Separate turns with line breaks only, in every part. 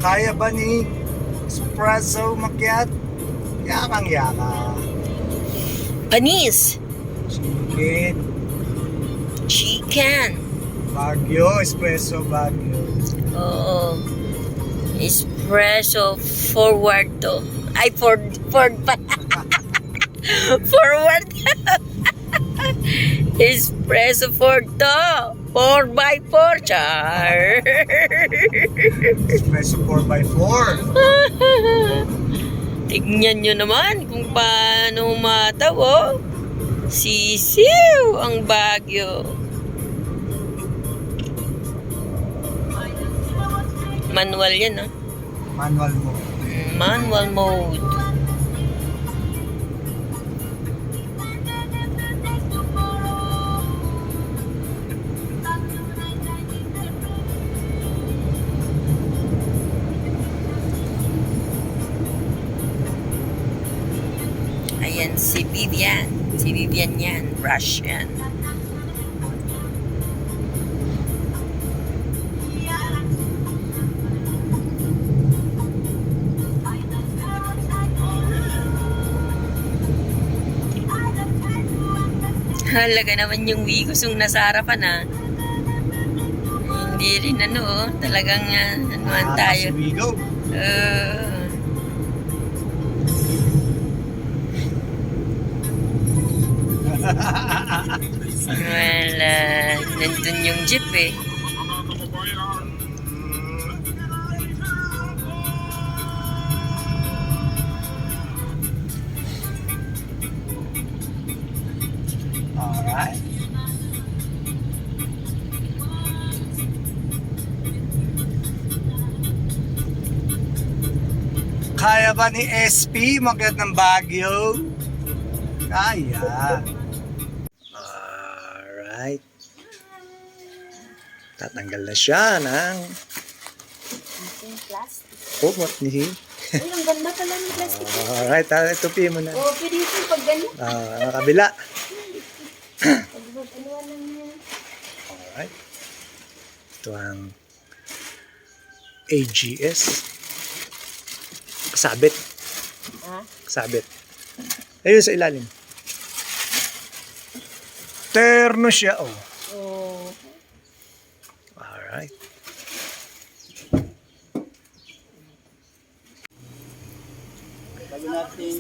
Kaya ba ni Espresso Macchiato? Yakang yaka.
Panis.
Chicken.
Chicken.
Baguio. Espresso Baguio.
Oo. Espresso forward to. Ay, forward pa. Forward. Espresso forward to. 4x4 char.
Espresso 4x4.
Tignan nyo naman kung paano umataw, oh. Sisiw ang Baguio. Manual yan, oh.
Manual mo.
Manual mode. Ayan si Vivian. Si Vivian yan. Russian. Halaga naman yung Wigos yung nasa harapan, ha. Hindi rin talagang anuan tayo.
Wigo.
Wala. Nandun yung jeep, eh.
Alright. Kaya ba ni SP makyat ng Baguio? Kaya. Alright. Tatanggal na siya ng
Plastic.
what ni?
Ay, ang ganda pala ng plastic.
Alright, tupi mo na.
Oo, pwede ito pag ganyan.
Kabila.
Pag mag-anuan lang yan.
Alright. Ito ang AGS. Kasabit.
Ha?
Kasabit. Ayun sa ilalim. Terno siya, oh.
Oo.
Alright.
Bago natin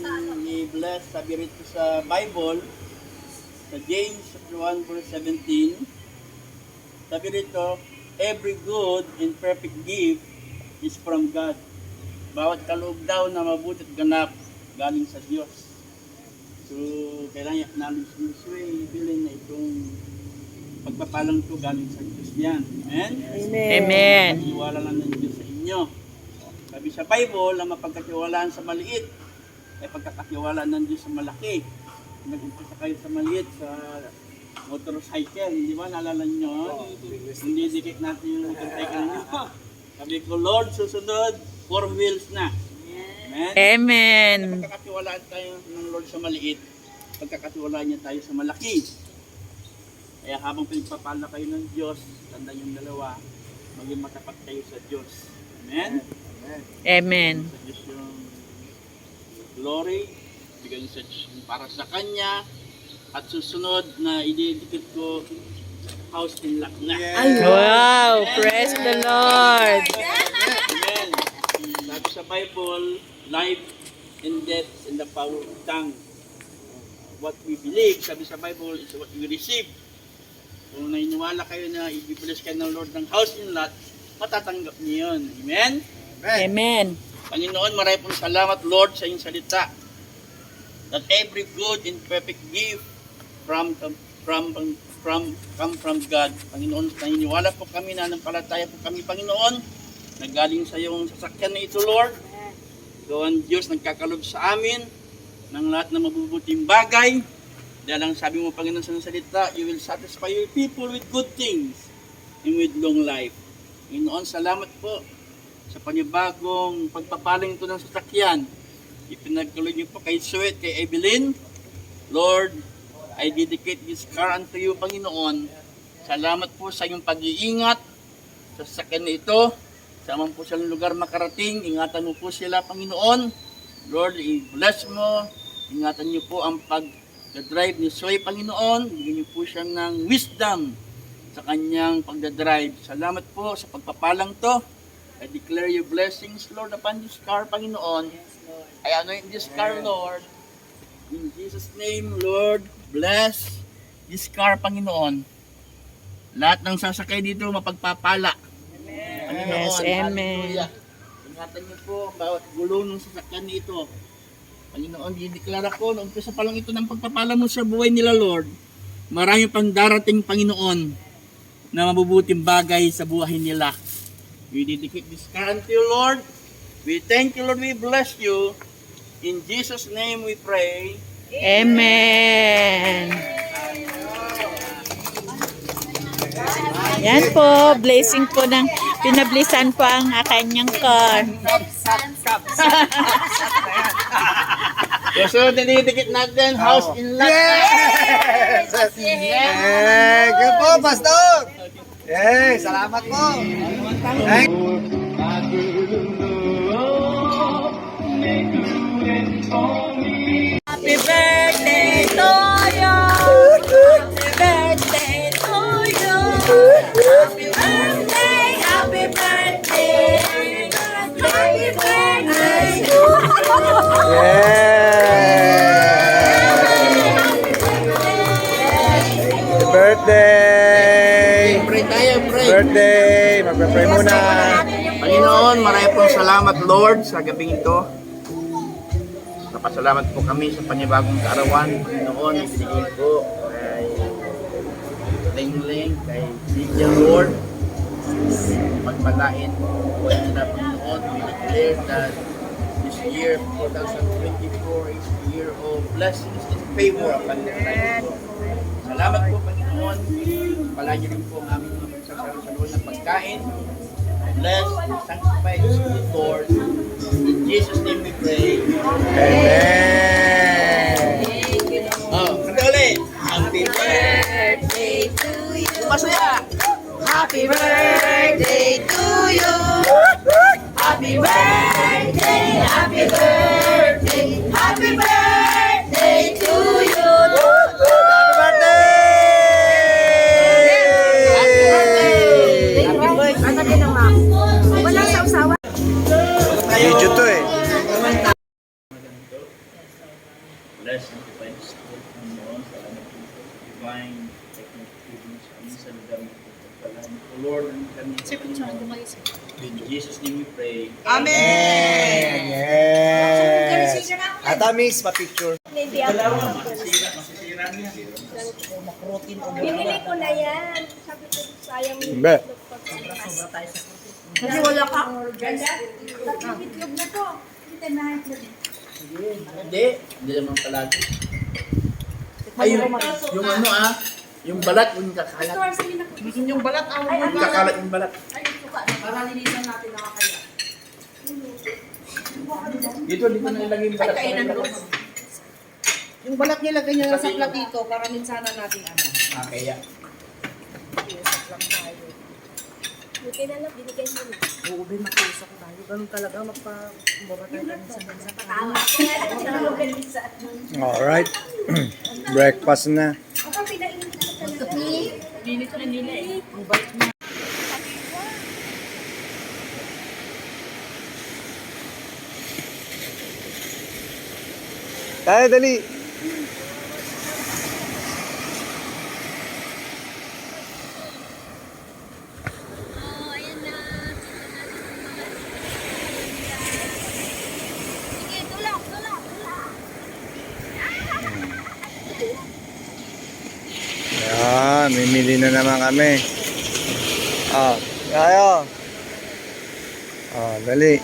i-bless, sabi rito sa Bible, sa James 1 verse 17, sabi rito, every good and perfect gift is from God. Bawat kaloob daw na mabuti at ganap galing sa Diyos. So, kailangan i-acknowledge this way, bilin na itong pagpapalang to galing sa Diyos yan. Amen?
Amen.
Pagkatiwala lang ng Diyos sa inyo. Sabi sa Bible, ang mapagkatiwalaan sa maliit ay pagkakatiwalaan ng Diyos sa malaki. Nag-umpisa kayo sa maliit, sa motorcycle, hindi ba? Naalala nyo? Hindi dikit natin yung motorcycle nyo. Sabi ko, Lord, susunod, 4 wheels na. Amen?
Amen.
Pagkakatiwalaan tayo ng Lord sa maliit, pagkakatiwalaan niya tayo sa malaki. Kaya habang pinagpapala kayo ng Diyos, tandaan yung dalawa, maging matapat kayo sa Diyos. Amen?
Amen.
Sa Diyos yung glory, bigyan sa Diyos yung para sa Kanya, at susunod na ididikit ko, house in luck na.
Wow! Praise the Lord!
Amen. Sabi sa Bible, life and death in the power of tongue. What we believe, sabi sa Bible, is what we receive. Kung naniniwala kayo na i-bless kayo ng Lord ng house in lot, matatanggap niyo yun. Amen?
Amen.
Panginoon, maraming pong salamat, Lord, sa iyong salita. That every good and perfect gift come from God. Panginoon, naniniwala po kami, nanampalataya po kami, Panginoon, na galing sa iyong sasakyan na ito, Lord. Ikaw ang Diyos nagkakalob sa amin ng lahat ng mabubuting bagay. Dahil ang sabi mo, Panginoon, sa salita, you will satisfy your people with good things and with long life. Panginoon, salamat po sa panibagong pagpapaling ito ng sasakyan. Ipinagkaloy niyo po kay Sweet, kay Evelyn. Lord, I dedicate this car unto you, Panginoon. Salamat po sa iyong pag-iingat sa sasakyan na ito. Sa man po silang lugar makarating, ingatan mo po sila, Panginoon. Lord, i-bless mo. Ingatan niyo po ang pag-drive ni Soy, Panginoon. Bigyan niyo po siya ng wisdom sa kanyang pagdadrive. Salamat po sa pagpapalang to. I declare your blessings, Lord, upon this car, Panginoon. I anoint this car, Lord. In Jesus' name, Lord, bless this car, Panginoon. Lahat ng sasakay dito mapagpapala. Panginoon,
Yes, amen.
hallelujah. Ingatan niyo po ang bawat gulong ng sasakyan nito. Panginoon, dinideklara ko, na umpisa pa lang ito ng pagpapala mo sa buhay nila, Lord. Marami pang darating, Panginoon, na mabubuting bagay sa buhay nila. We dedicate this car unto you, Lord. We thank you, Lord. We bless you. In Jesus' name we pray.
Amen. Yan po, blessing po ng pinablisan po ang kanyang car.
So, dinidikit natin, house in lot.
Yes! Good po, Pastor! Yes, salamat po! Thank
Happy birthday to you. Happy birthday to you. Happy birthday, happy birthday. Happy birthday.
Happy birthday!
Pray tayo, pray.
Birthday! Magpe-pray muna.
Panginoon, marami pong salamat, Lord, sa gabing ito. Napasalamat po kami sa panibagong kaarawan. Panginoon, ibigay po kay Lingling, kay Lydia, Lord. Pagpalain po nila, Panginoon. We declare that this year, 2024, is the year of blessings and favor upon their life. Salamat po, Panginoon. Palagi rin po ang aming mga pagsasalo ng pagkain. Bless and sanctify this food, Lord. In Jesus' name we pray.
Amen!
Oh, kanta ulit. Happy birthday to you. Masaya.
Happy birthday to you. Happy birthday, happy birthday, happy birthday to you.
Happy birthday! Video to eh.
Bless and divine spirit ng Lord. Salamat po sa divine technical sa amin sa lugar ng pagpapalain po, Lord. Ang kami in Jesus' name we pray.
Amen! Yes! Atamis, pa-picture.
Binili ko na yan. Sabi ko, sayang yung
Be.
kasi wala ka. Tatlong itlog na to. Kita na itlog.
Hindi naman palagi. Ay, yung ano yung balat, yung kakalat.
Yung balat ang
Yung kakalat, yung balat.
para linisan natin nakakaya.
Dito na ilagay yung balat.
Yung balat niya lagay niya sa platito para minsanan natin ano.
Kaya.
Iusap lang tayo.
Buti na lang, binigay mo na.
Oo, bin makiusap tayo. Ganun talaga magpa-kumbaga tayo minsan.
Patawa. Kaya ito na mag-alisa.
Alright. Breakfast na.
Ako pinainit na sa talaga.
Binit ko na nila eh. Ang bait niya.
Tayo, dali.
Sige, tulak.
Yan, mimili na naman kami. Tayo. Dali.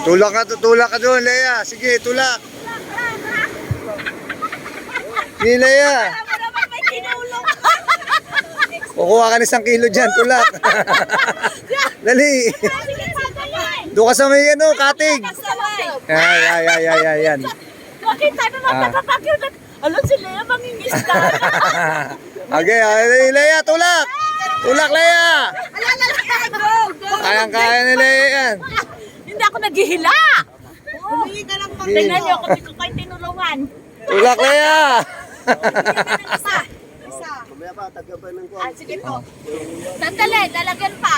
Tulak ka doon, Leia. Sige, tulak. Sige, Leia. Kukuha ka ng 1 kilo dyan, tulak. Dali. Doon ka sa may katig. Yan.
Makita na magpapapakyo na. Alam si Lea mangingisda.
Okay, Leia, tulak. Tulak, Lea!
Go! Go!
Kayang-kaya ni Lea yan.
Hindi ako naghihila!
Humingi ka lang pang
Tingnan niyo kung di ko kayo tinulungan.
Tulak, Lea!
Isa. Sige po. Sandali, lalagyan pa.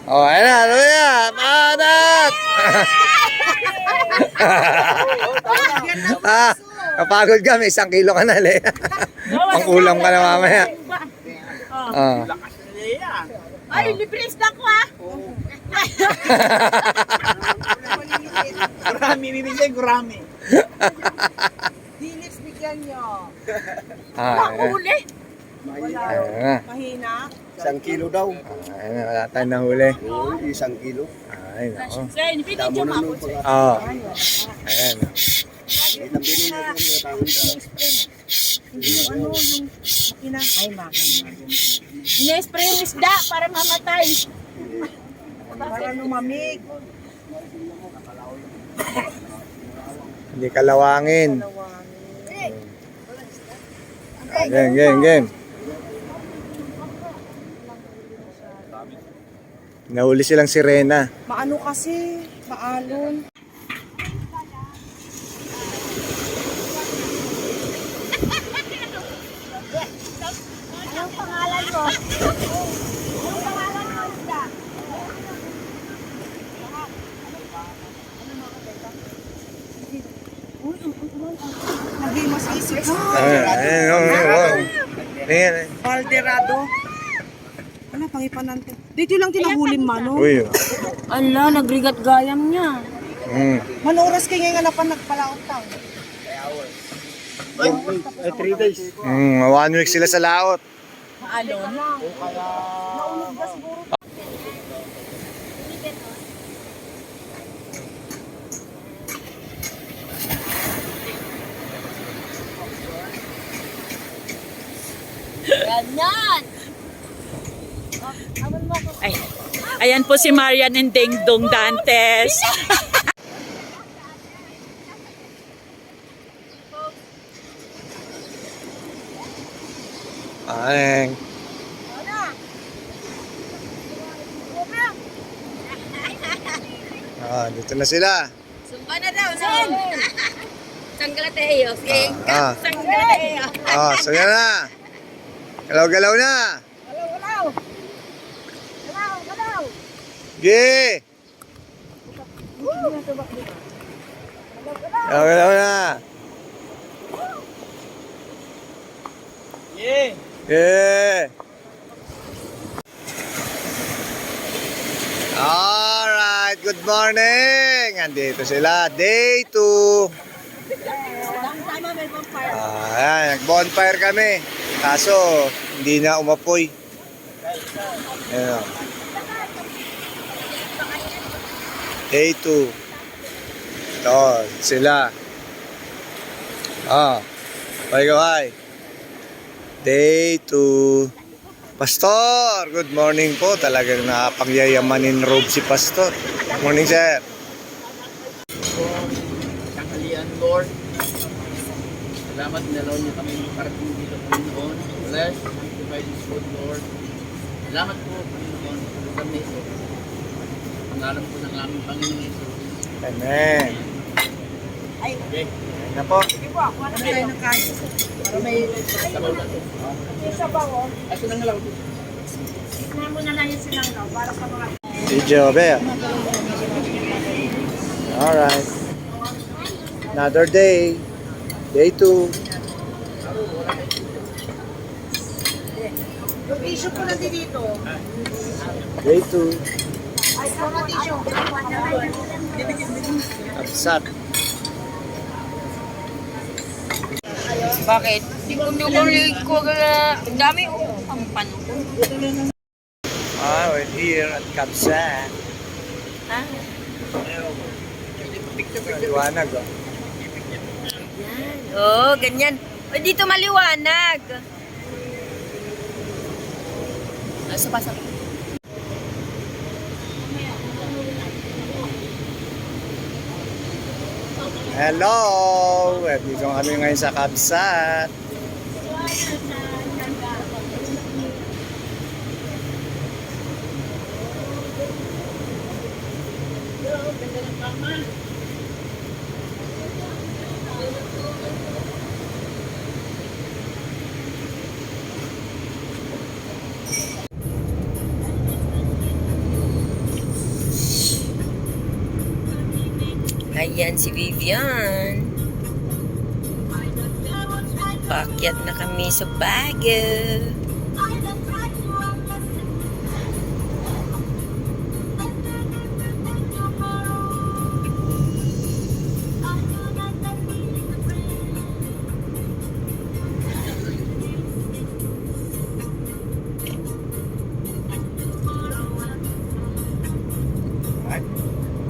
Oh, ayun na, Lea! Panat! Kapagod ka, may 1 kilo ka na, Lea. Ang ulam ka na mamaya. Ah.
Lakas na niya.
Ay, libre isda ko ha.
Gurami, bibigyan gurami.
Dinis bigyan nyo.
Ayan.
Uli.
Ayun na.
Mahina.
1 kilo daw.
Ayun na, wala tayong nahuli.
Oo, 1 kilo.
Ayun ako.
Sen, binidyo mo ako.
Oo. Ayan.
Itambinin mo kung mga tawag ka.
Ano yung makina? Ay, makina.
Ine-spray yung isda para mamatay.
Para lumamig.
Hindi kalawangin. Game, game, game. Nahuli silang sirena.
Maano kasi? Maalon.
Anong pangalan mo? Anong pangalan mo isda?
Naging masisip.
Ayan.
Valderado. Ano, pangipanan to. Dito lang tinahulin mano.
Uy.
Ala, nagrigat gayam niya.
Manoras kay nga napan nagpalaot tao.
3 days.
1 week sila sa laot.
Maalon?
Naulog ba siguro?
Ganon!
Ay, ayan po si Marian and Ding Dong Dantes.
Ayeng. Dito na sila.
Sumba na daw, Sen! Sanggalateo, King.
Ah.
Sanggalateo.
So yan na. Galaw-galaw na. Ge! Galaw-galaw na.
Yeah.
Yeah. Alright, good morning. Andito sila, day 2. Ayan, nag-bonfire kami. Kaso, hindi na umapoy. Ayan. Day 2. Ito, sila. Bye. Day 2. Pastor, good morning po. Talagang nakapangyayamanin robe si Pastor. Good morning, sir.
Tanghalian, Lord. Salamat nalaw niyo kami makarating dito, Panginoon. Bless, sanctify this food, Lord. Salamat po, Panginoon, sa lugar na ito. Pangalan po ng aming Panginoon Jesus.
Amen.
Okay.
Ayan na po.
Ano tayo ng kanin? Para may
Sabaw na ito.
sabaw.
Aso nang ngalaw ito.
Tignan mo na lang yung sinanggaw para sa mga...
Video, Bea. Alright. Another day. Day 2.
Yung tissue ko nandito dito.
Day 2.
Ay, mga tissue.
Absat.
Bakit? Hindi ko ang dami ang panuko.
We're here at Kabsat.
Ha?
Liwanag, oh.
Oo, ganyan. O, dito maliwanag. Sabasa.
Hello! Dito kami ngayon sa Kabsat.
Ganda ng kama.
Ayan si Vivian. Paakyat na kami sa Baguio.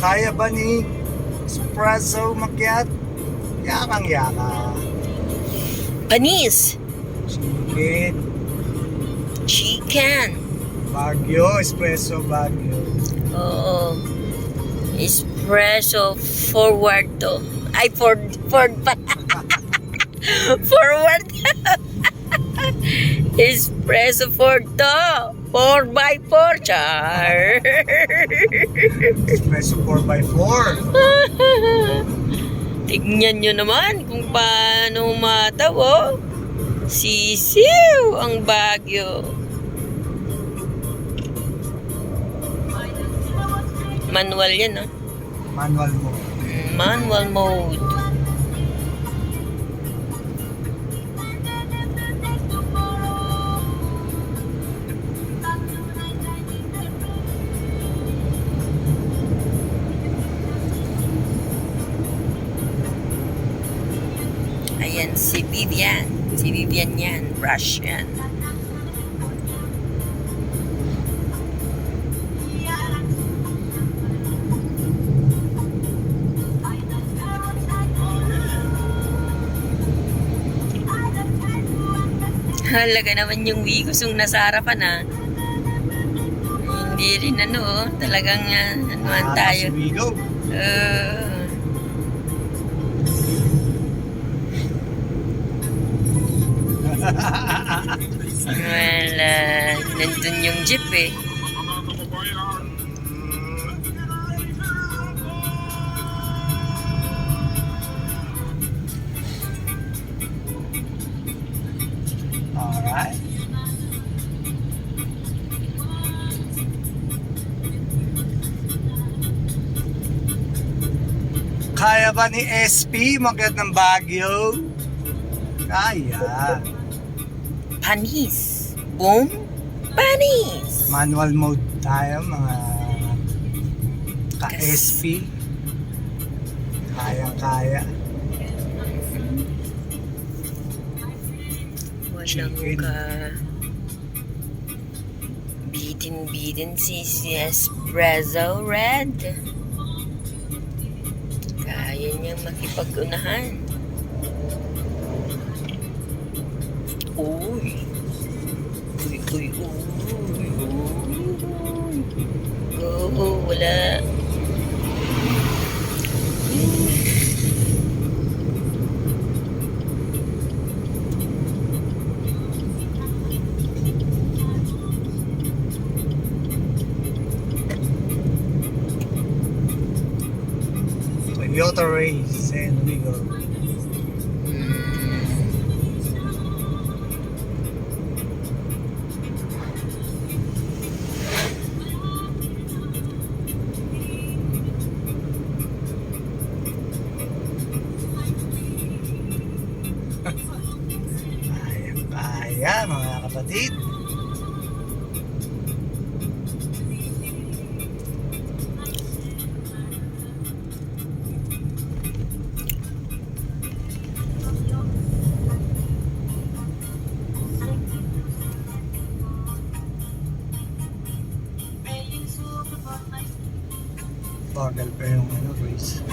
Kaya ba ni espresso macchiato? Yakang yaka.
Panis.
Chicken.
Chicken.
Baguio, espresso Baguio.
Oo. Espresso forward to. Ay, forward pa. Forward. Espresso for to. 4x4 char.
Espresso 4x4.
Tignan nyo naman kung paano umataw, oh. Sisiw ang Baguio. Manual yan, oh.
Manual mo.
Manual mode. Ayan si Vivian. Si Vivian yan. Russian. Halaga naman yung Wigos yung nasa harapan, ha. Hindi rin talagang anuan tayo.
Vigo.
Wala. Nandun yung jeep, eh.
Alright. Kaya ba ni SP makyat ng Baguio? Kaya.
Panis. Boom. Panis.
Manual mode tayo mga ka-SP. Kaya-kaya.
Walang
Chicken.
ka. Bidin si Espresso Red. Kaya niyang makipag-unahan. Uy. Uy. Wala.
Toyota race and we go. Kaya mga kapatid. Bagal pa yung race.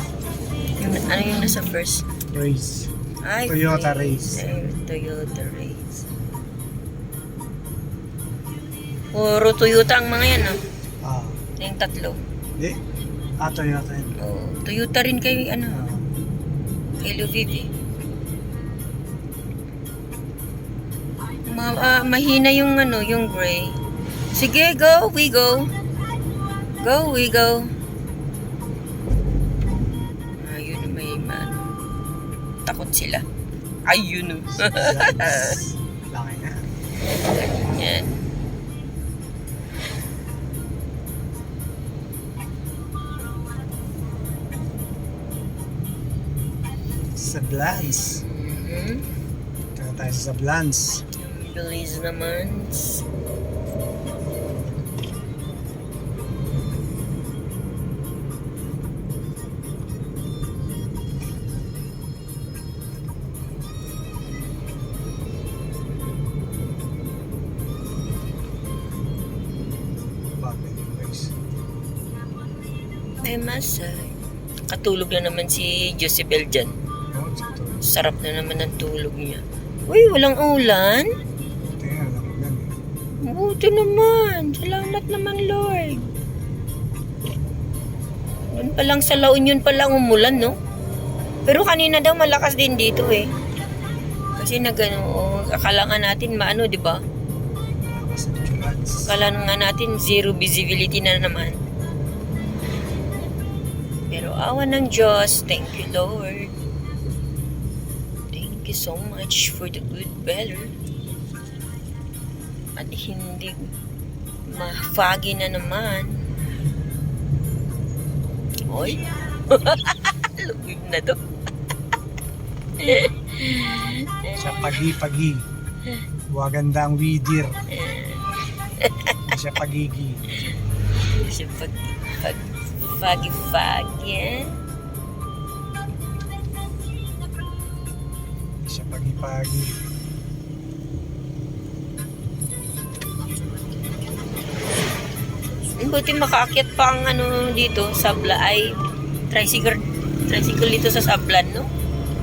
Ano yung nasa first?
Race.
Ay,
Toyota race.
Toyota race. Puro Toyota ang mga yan, no?
Ah,
Yung tatlo.
di. Toyota yun.
Oh, Toyota rin kay, kay Luvivi. Mahina yung, yung gray. Sige, go, we go. Go, we go. takot sila. Ayun.
Laki na.
Yan.
Sablans. Kaya tayo sa Sablans.
Ang bilis naman.
Bakit guys?
May masay. Katulog na naman si Josebel dyan. Sarap na naman ang tulog niya. Uy, walang ulan?
Tingnan lang yan.
Buti naman. Salamat naman, Lord. Doon pa lang sa La Union pa lang umulan, no? Pero kanina daw malakas din dito eh. Kasi akala nga natin maano, di ba?
Sa Sablans.
Akala nga natin zero visibility na naman. Pero awa ng Diyos, thank you Lord. Thank you so much for the good weather. At hindi ma-foggy na naman. Oy, lubig na to.
Sa pagi-pagi. Waganda ang widir. Hindi siya pagigi.
Hindi siya foggy-foggy, eh?
Hindi siya pagi-pagi.
Buti makaakyat pa ang dito, sabla ay tricycle dito sa Sablan, no?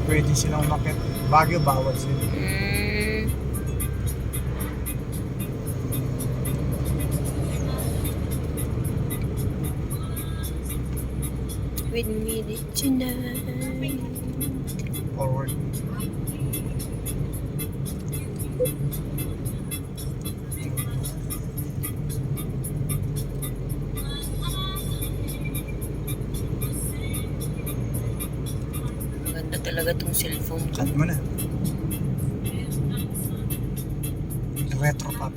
Pwede silang umakit. Baguio bawal sila.
With me tonight.
Forward.
Maganda talaga tong cellphone ko.
Cut mo na. Retro pop.